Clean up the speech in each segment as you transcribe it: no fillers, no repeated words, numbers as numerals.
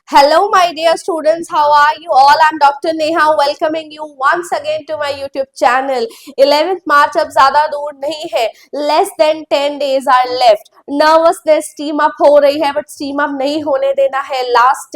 Hello, my dear students. How are you all? I'm Dr. Neha, welcoming you once again to my YouTube channel. 11th March अब ज़्यादा दूर नहीं है. Less than 10 days are left. Nervousness steam up हो रही है, but steam up नहीं होने देना है. Last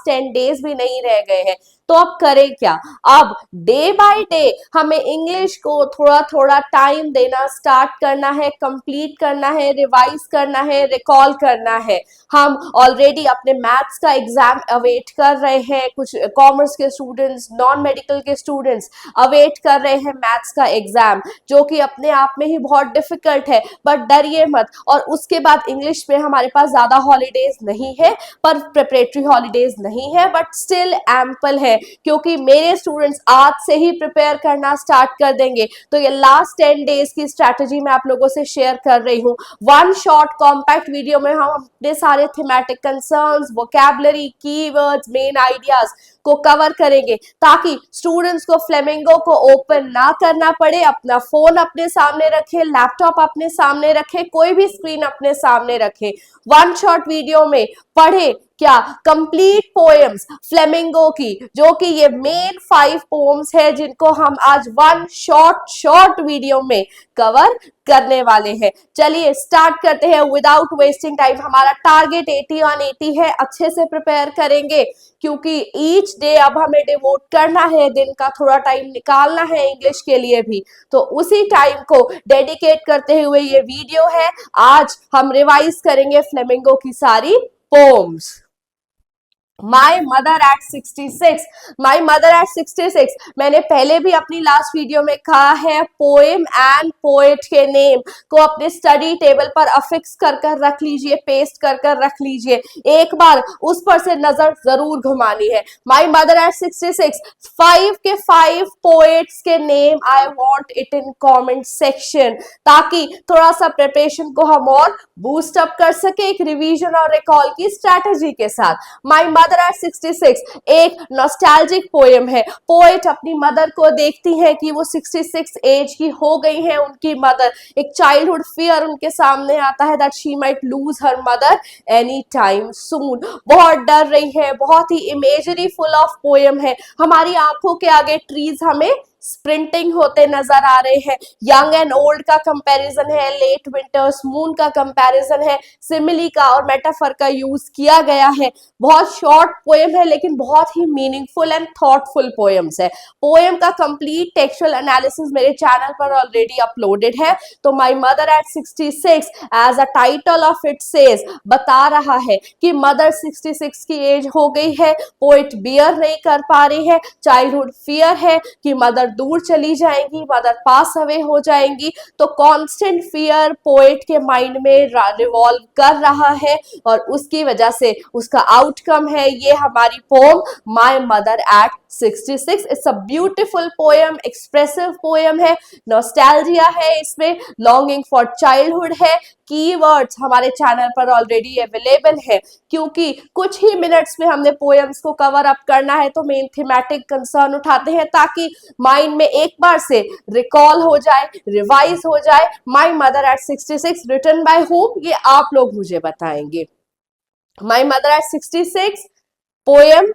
10 days भी नहीं रह गए हैं. तो अब करें क्या? अब डे बाय डे हमें इंग्लिश को थोड़ा थोड़ा टाइम देना स्टार्ट करना है, कंप्लीट करना है, रिवाइज करना है, रिकॉल करना है. हम ऑलरेडी अपने मैथ्स का एग्जाम अवेट कर रहे हैं. कुछ कॉमर्स के स्टूडेंट्स, नॉन मेडिकल के स्टूडेंट्स अवेट कर रहे हैं मैथ्स का एग्जाम, जो कि अपने आप में ही बहुत डिफिकल्ट है. बट डरिए मत. और उसके बाद इंग्लिश में हमारे पास ज्यादा हॉलीडेज नहीं है, पर प्रिपरेटरी हॉलीडेज नहीं है, बट स्टिल एम्पल है, क्योंकि मेरे स्टूडेंट्स आज से ही प्रिपेयर करना स्टार्ट कर देंगे. तो ये लास्ट 10 डेज की स्ट्रैटेजी मैं आप लोगों से शेयर कर रही हूँ. वन शॉर्ट कॉम्पैक्ट वीडियो में हम अपने सारे thematic concerns, vocabulary, keywords, main ideas को कवर करेंगे, ताकि स्टूडेंट्स को फ्लेमिंगो को ओपन ना करना पड़े. अपना फोन अपने सामने रखे, लैपटॉप अपने सामने रखे, कोई भी स्क्रीन अपने सामने रखे. वन शॉर्ट वीडियो में पढ़े क्या कंप्लीट पोएम्स फ्लेमिंगो की, जो कि ये मेन 5 पोएम्स है, जिनको हम आज वन शॉर्ट वीडियो में कवर करने वाले हैं. चलिए स्टार्ट करते हैं विदाउट वेस्टिंग टाइम. हमारा टारगेट 80 ऑन 80 है. अच्छे से प्रिपेयर करेंगे, क्योंकि ईच डे अब हमें डिवोट करना है, दिन का थोड़ा टाइम निकालना है इंग्लिश के लिए भी. तो उसी टाइम को डेडिकेट करते हुए ये वीडियो है. आज हम रिवाइज करेंगे फ्लेमिंगो की सारी poems. My mother at 66. My mother at 66 मैंने पहले भी अपनी लास्ट वीडियो में कहा है, पोएम एंड पोएट के नेम को अपने स्टडी टेबल पर अफिक्स कर कर रख लीजिए, पेस्ट कर कर रख लीजिए. एक बार उस पर से नजर जरूर घुमानी है. माई मदर एट 66, 5 के 5 पोएट्स के name I want it in comment section, ताकि थोड़ा सा प्रिपरेशन को हम और बूस्ट अप कर सके एक रिवीजन और रिकॉल की स्ट्रैटेजी के साथ. माई मदर एट 66 एक नॉस्टैल्जिक पोएम है. पोएट अपनी मदर को देखती है कि वो 66 एज की हो गई है उनकी मदर. एक चाइल्डहुड फियर उनके सामने आता है that she might lose her mother any time soon. बहुत डर रही है. बहुत ही इमेजरी फुल ऑफ पोएम है. हमारी आंखों के आगे ट्रीज हमें स्प्रिंटिंग होते नजर आ रहे हैं. यंग एंड ओल्ड का कंपैरिजन है, लेट विंटर्स मून का कंपैरिजन है, सिमिली का और मेटाफर का यूज किया गया है. बहुत शॉर्ट पोएम है, लेकिन बहुत ही मीनिंगफुल एंड थॉटफुल पोएम्स है. पोएम का कंप्लीट टेक्सचुअल एनालिसिस मेरे चैनल पर ऑलरेडी अपलोडेड है. तो my mother at 66 as a title of it says बता रहा है कि मदर 66 की एज हो गई है. पोएट बियर नहीं कर पा रही है. चाइल्डहुड फियर है कि मदर दूर चली जाएंगी, मदर पास अवे हो जाएंगी. तो कांस्टेंट फियर पोएट के माइंड में रिवॉल्व कर रहा है, और उसकी वजह से उसका आउटकम है ये हमारी poem my mother at 66. It's a beautiful poem, expressive poem है, नॉस्टैल्जिया है इसमें, लॉन्गिंग फॉर चाइल्डहुड है. कीवर्ड्स हमारे चैनल पर ऑलरेडी अवेलेबल है, क्योंकि कुछ ही मिनट्स में हमने पोएम्स को कवर अप करना है. तो मेन थीमेटिक कंसर्न उठाते हैं, ताकि माइंड में एक बार से रिकॉल हो जाए, रिवाइज हो जाए. My mother at 66 written by whom, ये आप लोग मुझे बताएंगे. माय मदर एट 66 पोएम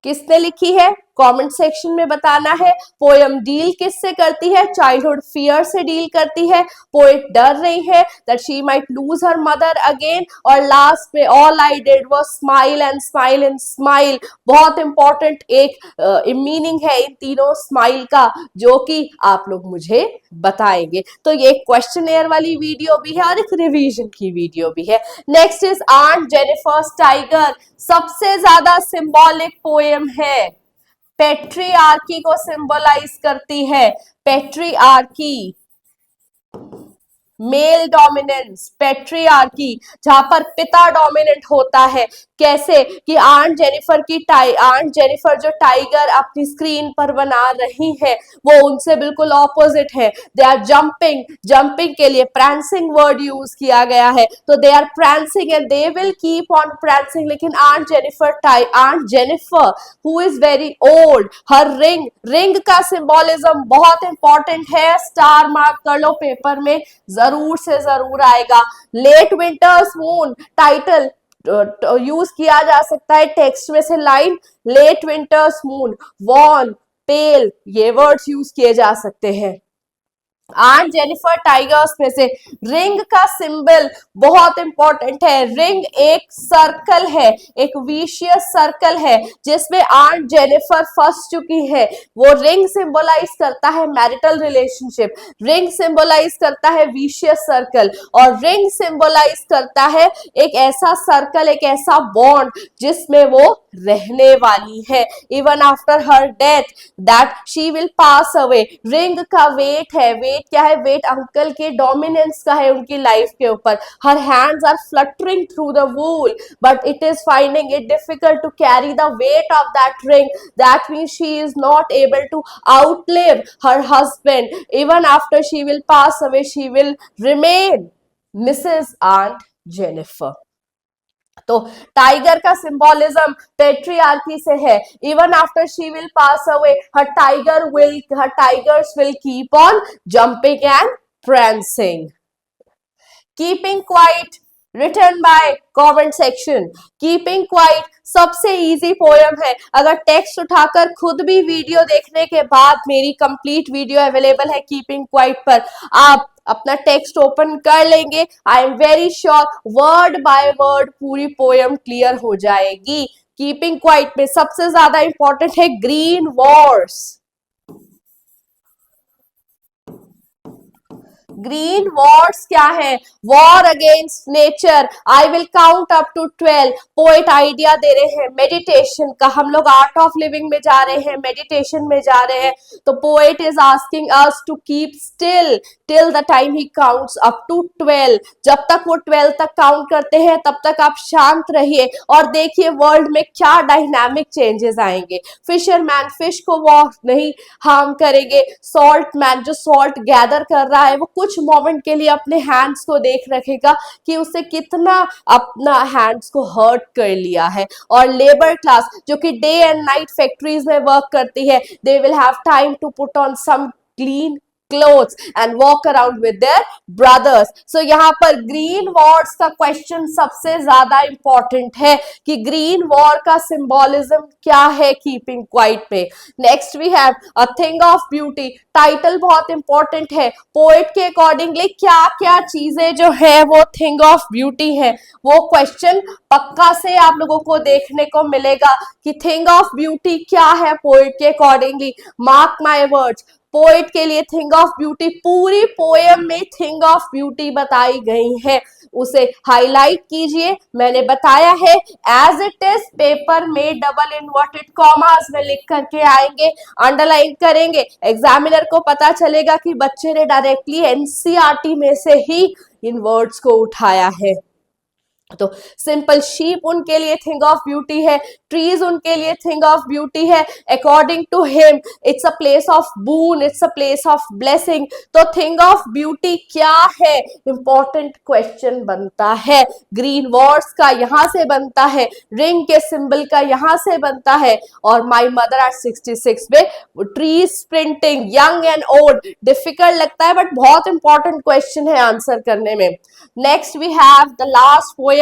किसने लिखी है, कमेंट सेक्शन में बताना है. पोएम डील किससे करती है, चाइल्डहुड फियर से डील करती है. पोएट डर रही है that she might lose her mother again. और लास्ट में all I did was smile and smile and smile. बहुत इंपॉर्टेंट एक मीनिंग है इन तीनों स्माइल का, जो कि आप लोग मुझे बताएंगे. तो ये एक क्वेश्चनेयर वाली वीडियो भी है और एक रिवीजन की वीडियो भी है. Next is Aunt Jennifer's tiger. सबसे ज्यादा सिंबॉलिक पोएम है, पेट्रियार्की को सिंबलाइज करती है. पेट्रियार्की, मेल डोमिनेंस, पेट्रियार्की, जहां पर पिता डोमिनेंट होता है. कैसे कि आंट जेनिफर जो टाइगर अपनी स्क्रीन पर बना रही है, वो उनसे बिल्कुल ऑपोजिट है. दे आर जंपिंग के लिए प्रैंसिंग वर्ड यूज किया गया है. तो they are prancing and they will keep on prancing. लेकिन aunt Jennifer who is very old, her ring का सिंबोलिज्म बहुत इंपॉर्टेंट है. स्टार मार्क कर लो पेपर में, जरूर से जरूर आएगा. Late winter's moon title use किया जा सकता है टेक्स्ट में से line late winter's moon, worn, pale, ये वर्ड्स यूज किए जा सकते हैं। आंट जेनिफर टाइगर्स में से रिंग का सिंबल बहुत इंपॉर्टेंट है। रिंग एक सर्कल है, एक विशियस सर्कल है जिसमें आंट जेनिफर फंस चुकी है। वो रिंग सिंबलाइज करता है मैरिटल रिलेशनशिप, रिंग सिंबलाइज करता है विशियस सर्कल, और रिंग सिंबलाइज करता है एक ऐसा सर्कल, एक ऐसा बॉन्ड जिसमें वो रहने वाली है। Even after her death that she will pass away. Ring का वेट है, वेट क्या है, वेट अंकल के डोमिनेंस का है उनकी लाइफ के ऊपर। Her hands are fluttering through the wool but it is finding it difficult to carry the weight of that ring. That means she is not able to outlive her husband. Even after she will pass away, she will remain Mrs. Aunt Jennifer. तो tiger का symbolism patriarchy से है। Even after she will pass away her tigers will keep on jumping and prancing. Keeping quiet written by comment section. Keeping quiet सबसे easy poem है। अगर text उठाकर खुद भी वीडियो देखने के बाद, मेरी कंप्लीट वीडियो अवेलेबल है कीपिंग क्वाइट पर, आप अपना टेक्स्ट ओपन कर लेंगे, आई am very sure word by word पूरी पोयम क्लियर हो जाएगी। कीपिंग क्वाइट में सबसे ज्यादा इंपॉर्टेंट है ग्रीन वॉर्स। ग्रीन वॉर्स क्या है? War against nature. I will count up to 12। Poet idea दे रहे हैं मेडिटेशन का, हम लोग आर्ट ऑफ लिविंग में जा रहे हैं, मेडिटेशन में जा रहे हैं। तो poet is asking us to keep still till the time he counts up to 12। जब तक वो 12 तक काउंट करते हैं तब तक आप शांत रहिए और देखिए वर्ल्ड में क्या डायनामिक चेंजेस आएंगे। फिशरमैन फिश को वो नहीं हार्म करेंगे, सॉल्ट मैन जो सॉल्ट गैदर कर रहा है वो कुछ मोमेंट के लिए अपने हैंड्स को देख रखेगा कि उससे कितना अपना हैंड्स को हर्ट कर लिया है। और लेबर क्लास जो कि डे एंड नाइट फैक्ट्रीज में वर्क करती है, they will have time to put on some clean clothes and walk around with their brothers. So यहाँ पर green wars का question सबसे ज्यादा important है कि green war का symbolism क्या है keeping quiet पे। Next we have a thing of beauty. Title बहुत इंपॉर्टेंट है। पोएट के अकॉर्डिंगली क्या क्या चीजें जो है वो थिंग ऑफ ब्यूटी है, वो क्वेश्चन पक्का से आप लोगों को देखने को मिलेगा कि थिंग ऑफ ब्यूटी क्या है पोएट के accordingly. Mark my words, poet के लिए थिंग ऑफ ब्यूटी, पूरी पोएम में थिंग ऑफ ब्यूटी बताई गई है, उसे हाईलाइट कीजिए। मैंने बताया है एज इट इज पेपर में डबल इन्वर्टेड कॉमास में लिख करके आएंगे, अंडरलाइन करेंगे, एग्जामिनर को पता चलेगा कि बच्चे ने डायरेक्टली एनसीईआरटी में से ही इन वर्ड्स को उठाया है। तो सिंपल शीप उनके लिए थिंग ऑफ ब्यूटी है, ट्रीज उनके लिए थिंग ऑफ ब्यूटी है। According to him it's a place of boon, it's a place of blessing. तो थिंग ऑफ ब्यूटी क्या है, इंपॉर्टेंट क्वेश्चन बनता है। ग्रीन वॉर्स का यहां से बनता है, रिंग के सिंबल का यहां से बनता है, और माई मदर एट 66 में trees printing young and old. Difficult लगता है बट बहुत इंपॉर्टेंट क्वेश्चन है आंसर करने में। Next we have the last poem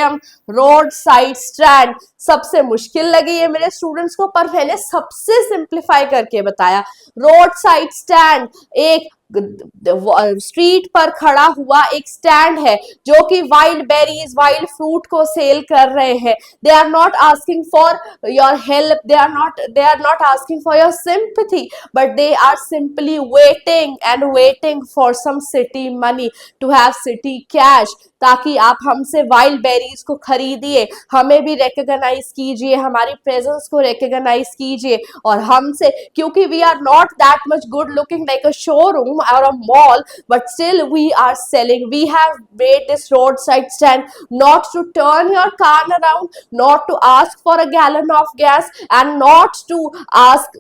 roadside stand. सबसे मुश्किल लगी है मेरे स्टूडेंट्स को पर मैंने सबसे सिंप्लीफाई करके बताया। रोड साइड स्टैंड एक स्ट्रीट पर खड़ा हुआ एक स्टैंड है जो कि वाइल्ड बेरीज, वाइल्ड फ्रूट को सेल कर रहे हैं। They are not asking for your help, they are not asking for your sympathy, but they are simply waiting for some city money, to have city cash, ताकि आप हमसे wild berries को खरीदिए, हमें भी रिकॉग्नाइज कीजिए, हमारी प्रेजेंस को रिकॉग्नाइज कीजिए, और हमसे, क्योंकि we are not that much good looking like a showroom or a mall, but still we are selling. We have made this roadside stand not to turn your car around, not to ask for a gallon of gas, and not to ask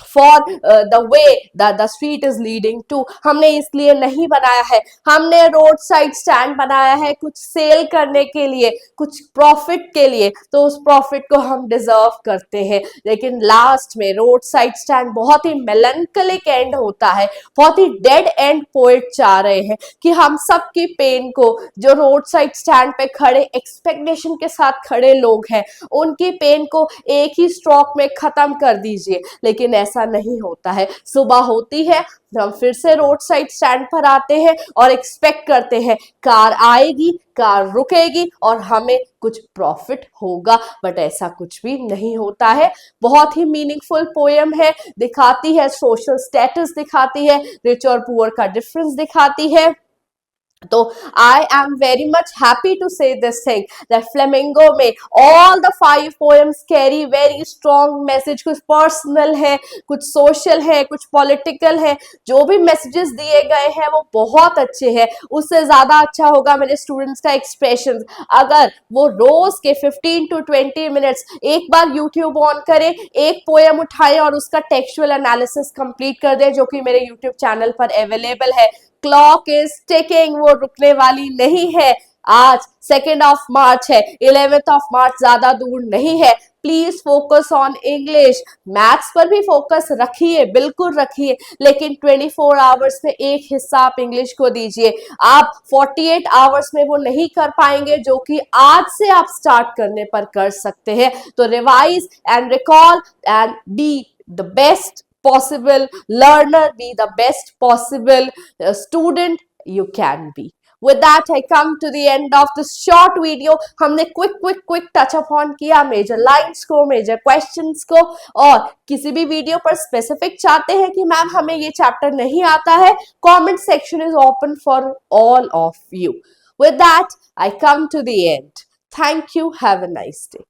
for the way that the street is leading to. हमने इसलिए नहीं बनाया है, हमने road side stand बनाया है कुछ cell करने के लिए, कुछ प्रॉफिट के लिए, तो उस प्रॉफिट को हम डिजर्व करते हैं। लेकिन लास्ट में रोड साइड स्टैंड बहुत ही मेलंकलिक एंड होता है, बहुत ही डेड एंड पोएट चाह रहे हैं कि हम सबकी पेन को, जो रोड साइड स्टैंड पे खड़े एक्सपेक्टेशन के साथ खड़े लोग हैं, उनकी पेन को एक ही स्ट्रोक में खत्म कर दीजिए। लेकिन ऐसा नहीं होता है। सुबह होती है, हम फिर से रोड साइड स्टैंड पर आते हैं और एक्सपेक्ट करते हैं कार आएगी, कार रुकेगी और हमें कुछ प्रॉफिट होगा, बट ऐसा कुछ भी नहीं होता है। बहुत ही मीनिंगफुल पोएम है, दिखाती है सोशल स्टेटस, दिखाती है रिच और पुअर का डिफरेंस दिखाती है। तो I am very much happy to say this thing that Flamingo में all the 5 poems carry very strong message. कुछ पर्सनल है, कुछ सोशल है, कुछ पॉलिटिकल है। जो भी मैसेजेस दिए गए हैं वो बहुत अच्छे हैं। उससे ज्यादा अच्छा होगा मेरे स्टूडेंट्स का एक्सप्रेशन अगर वो रोज के 15 to 20 मिनट्स एक बार यूट्यूब ऑन करें, एक पोएम उठाएं और उसका टेक्सचुअल एनालिसिस कंप्लीट कर दें, जो कि मेरे यूट्यूब चैनल पर अवेलेबल है। क्लॉक इज टिकिंग, वो रुकने वाली नहीं है। आज 2 मार्च है, 11 मार्च ज्यादा दूर नहीं है। Please focus on English. Maths पर भी फोकस रखिए, बिल्कुल रखिए, लेकिन 24 आवर्स में एक हिस्सा आप इंग्लिश को दीजिए। आप 48 आवर्स में वो नहीं कर पाएंगे जो कि आज से आप स्टार्ट करने पर कर सकते हैं। तो revise and recall and be the best possible learner, be the best possible student you can be. With that, I come to the end of this short video. हमने quick touch upon किया major lines को, major questions को, और किसी भी video पर specific चाहते हैं कि मैम हमें ये चैप्टर नहीं आता है, comment section is open for all of you. With that, I come to the end. Thank you. Have a nice day.